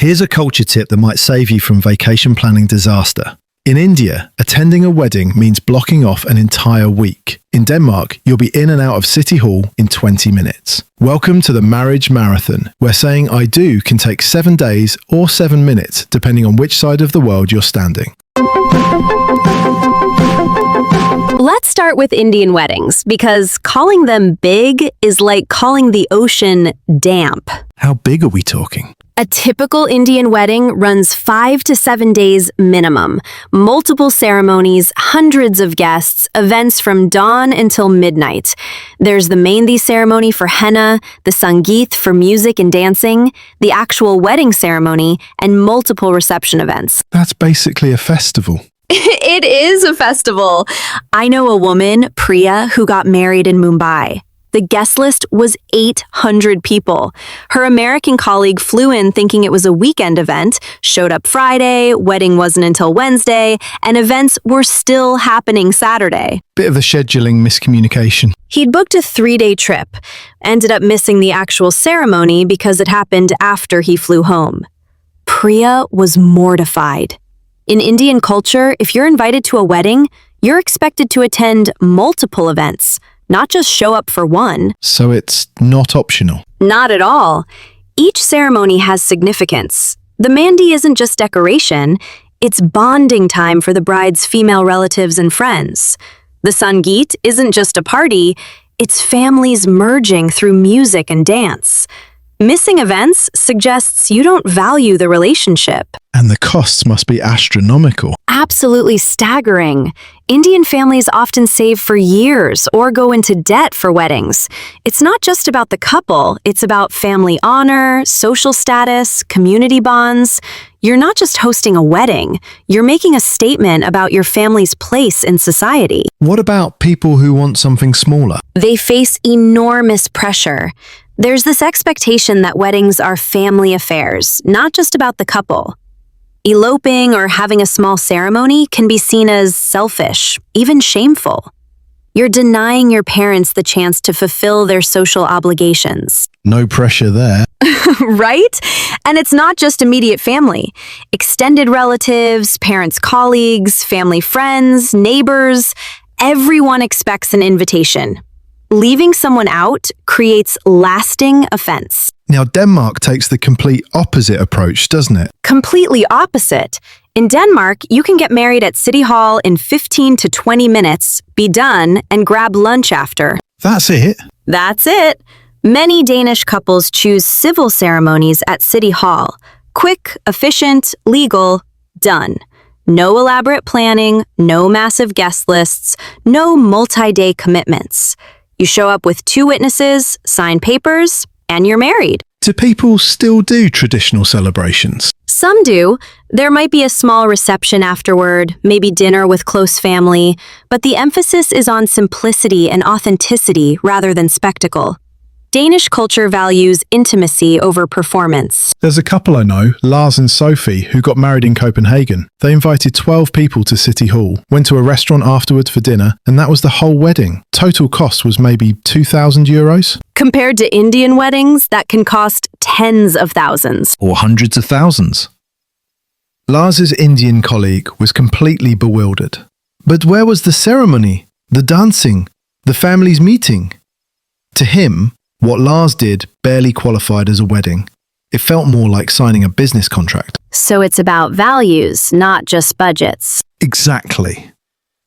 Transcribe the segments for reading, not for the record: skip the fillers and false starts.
Here's a culture tip that might save you from vacation planning disaster. In India, attending a wedding means blocking off an entire week. In Denmark, you'll be in and out of City Hall in 20 minutes. Welcome to the marriage marathon, where saying I do can take 7 days or 7 minutes, depending on which side of the world you're standing. Let's start with Indian weddings, because calling them big is like calling the ocean damp. How big are we talking? A typical Indian wedding runs 5 to 7 days minimum. Multiple ceremonies, hundreds of guests, events from dawn until midnight. There's the Mehndi ceremony for henna, the Sangeet for music and dancing, the actual wedding ceremony, and multiple reception events. That's basically a festival. It is a festival. I know a woman, Priya, who got married in Mumbai. The guest list was 800 people. Her American colleague flew in thinking it was a weekend event, showed up Friday, wedding wasn't until Wednesday, and events were still happening Saturday. Bit of the scheduling miscommunication. He'd booked a 3-day trip, ended up missing the actual ceremony because it happened after he flew home. Priya was mortified. In Indian culture, if you're invited to a wedding, you're expected to attend multiple events, not just show up for one. So it's not optional? Not at all. Each ceremony has significance. The Mehndi isn't just decoration, it's bonding time for the bride's female relatives and friends. The Sangeet isn't just a party, it's families merging through music and dance. Missing events suggests you don't value the relationship. And the costs must be astronomical. Absolutely staggering. Indian families often save for years or go into debt for weddings. It's not just about the couple, it's about family honor, social status, community bonds. You're not just hosting a wedding, you're making a statement about your family's place in society. What about people who want something smaller? They face enormous pressure. There's this expectation that weddings are family affairs, not just about the couple. Eloping or having a small ceremony can be seen as selfish, even shameful. You're denying your parents the chance to fulfill their social obligations. No pressure there. Right? And it's not just immediate family. Extended relatives, parents' colleagues, family friends, neighbors, everyone expects an invitation. Leaving someone out creates lasting offense. Now, Denmark takes the complete opposite approach, doesn't it? Completely opposite. In Denmark, you can get married at City Hall in 15 to 20 minutes, be done, and grab lunch after. That's it? That's it. Many Danish couples choose civil ceremonies at City Hall. Quick, efficient, legal, done. No elaborate planning, no massive guest lists, no multi-day commitments. You show up with 2 witnesses, sign papers, and you're married. Do people still do traditional celebrations? Some do. There might be a small reception afterward, maybe dinner with close family, but the emphasis is on simplicity and authenticity rather than spectacle. Danish culture values intimacy over performance. There's a couple I know, Lars and Sophie, who got married in Copenhagen. They invited 12 people to City Hall, went to a restaurant afterwards for dinner, and that was the whole wedding. Total cost was maybe €2,000. Compared to Indian weddings, that can cost tens of thousands. Or hundreds of thousands. Lars's Indian colleague was completely bewildered. But where was the ceremony, the dancing, the family's meeting? To him, what Lars did barely qualified as a wedding. It felt more like signing a business contract. So it's about values, not just budgets. Exactly.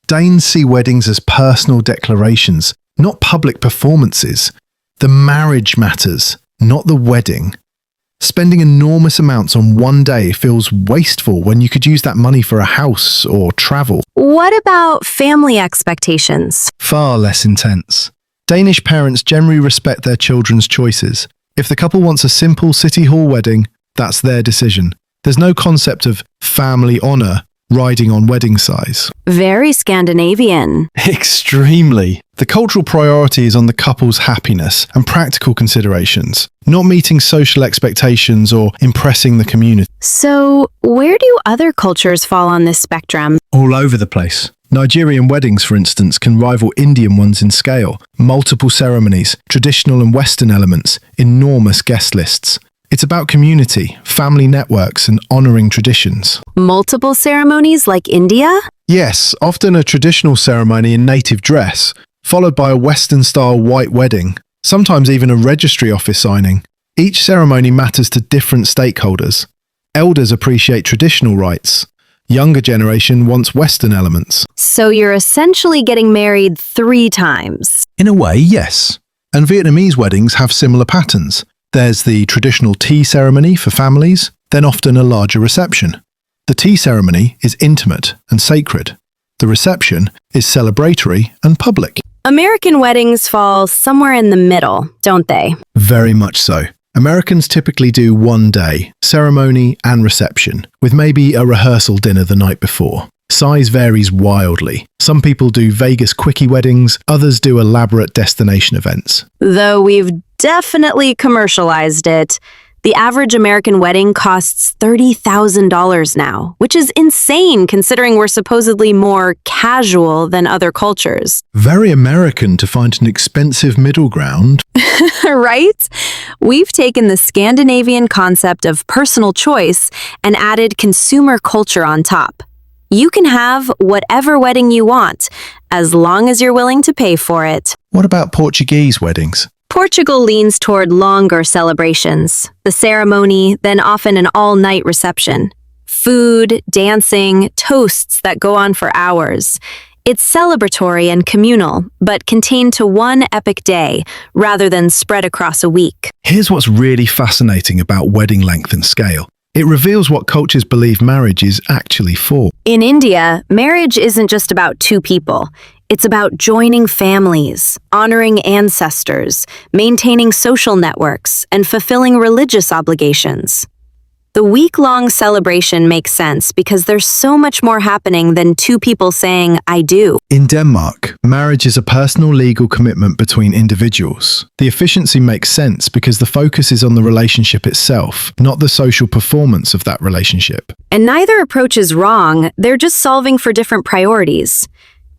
Danes see weddings as personal declarations, not public performances. The marriage matters, not the wedding. Spending enormous amounts on one day feels wasteful when you could use that money for a house or travel. What about family expectations? Far less intense. Danish parents generally respect their children's choices. If the couple wants a simple City Hall wedding, that's their decision. There's no concept of family honor riding on wedding size. Very Scandinavian. Extremely. The cultural priority is on the couple's happiness and practical considerations, not meeting social expectations or impressing the community. So, where do other cultures fall on this spectrum? All over the place. Nigerian weddings, for instance, can rival Indian ones in scale. Multiple ceremonies, traditional and Western elements, enormous guest lists. It's about community, family networks, and honoring traditions. Multiple ceremonies like India? Yes, often a traditional ceremony in native dress, followed by a Western-style white wedding, sometimes even a registry office signing. Each ceremony matters to different stakeholders. Elders appreciate traditional rites. Younger generation wants Western elements. So you're essentially getting married 3 times. In a way, yes. And Vietnamese weddings have similar patterns. There's the traditional tea ceremony for families, then often a larger reception. The tea ceremony is intimate and sacred. The reception is celebratory and public. American weddings fall somewhere in the middle, don't they? Very much so. Americans typically do one day, ceremony and reception, with maybe a rehearsal dinner the night before. Size varies wildly. Some people do Vegas quickie weddings, others do elaborate destination events. Though we've definitely commercialized it. The average American wedding costs $30,000 now, which is insane considering we're supposedly more casual than other cultures. Very American to find an expensive middle ground. Right? We've taken the Scandinavian concept of personal choice and added consumer culture on top. You can have whatever wedding you want, as long as you're willing to pay for it. What about Portuguese weddings? Portugal leans toward longer celebrations, the ceremony, then often an all-night reception. Food, dancing, toasts that go on for hours. It's celebratory and communal, but contained to one epic day, rather than spread across a week. Here's what's really fascinating about wedding length and scale. It reveals what cultures believe marriage is actually for. In India, marriage isn't just about 2 people. It's about joining families, honoring ancestors, maintaining social networks, and fulfilling religious obligations. The week-long celebration makes sense because there's so much more happening than 2 people saying, "I do." In Denmark, marriage is a personal legal commitment between individuals. The efficiency makes sense because the focus is on the relationship itself, not the social performance of that relationship. And neither approach is wrong, they're just solving for different priorities.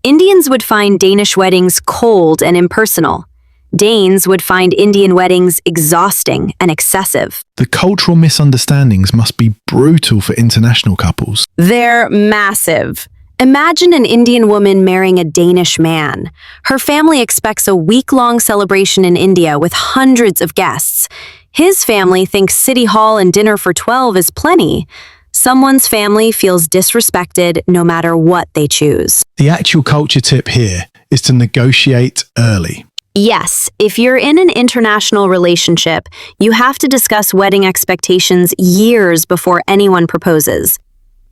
Indians would find Danish weddings cold and impersonal. Danes would find Indian weddings exhausting and excessive. The cultural misunderstandings must be brutal for international couples. They're massive. Imagine an Indian woman marrying a Danish man. Her family expects a week-long celebration in India with hundreds of guests. His family thinks City Hall and dinner for 12 is plenty. Someone's family feels disrespected no matter what they choose. The actual culture tip here is to negotiate early. Yes, if you're in an international relationship, you have to discuss wedding expectations years before anyone proposes.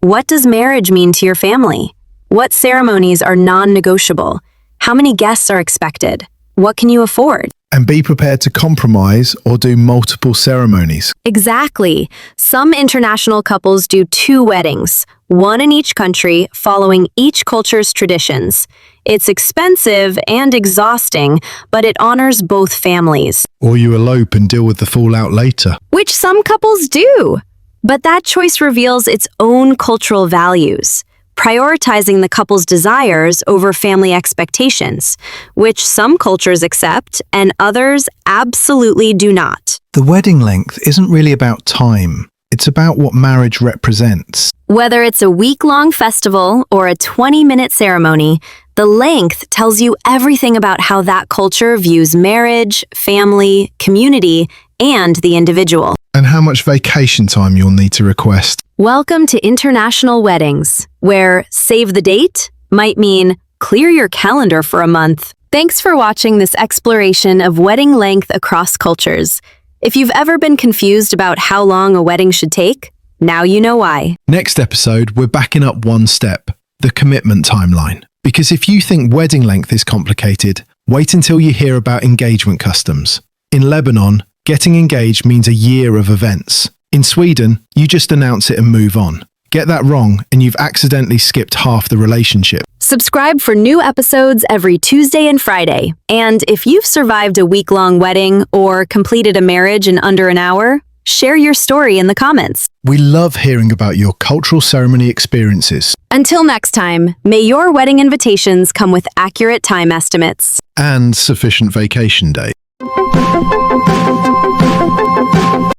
What does marriage mean to your family? What ceremonies are non-negotiable? How many guests are expected? What can you afford? And be prepared to compromise or do multiple ceremonies. Exactly. Some international couples do 2 weddings, one in each country, following each culture's traditions. It's expensive and exhausting, but it honors both families. Or you elope and deal with the fallout later. Which some couples do. But that choice reveals its own cultural values, prioritizing the couple's desires over family expectations, which some cultures accept and others absolutely do not. The wedding length isn't really about time. It's about what marriage represents. Whether it's a week-long festival or a 20-minute ceremony, the length tells you everything about how that culture views marriage, family, community, and the individual. And how much vacation time you'll need to request. Welcome to international weddings, where save the date might mean clear your calendar for a month. Thanks for watching this exploration of wedding length across cultures. If you've ever been confused about how long a wedding should take, now you know why. Next episode, we're backing up one step, the commitment timeline. Because if you think wedding length is complicated, wait until you hear about engagement customs. In Lebanon, getting engaged means a year of events. In Sweden, you just announce it and move on. Get that wrong, and you've accidentally skipped half the relationship. Subscribe for new episodes every Tuesday and Friday. And if you've survived a week-long wedding or completed a marriage in under an hour, share your story in the comments. We love hearing about your cultural ceremony experiences. Until next time, may your wedding invitations come with accurate time estimates. And sufficient vacation day.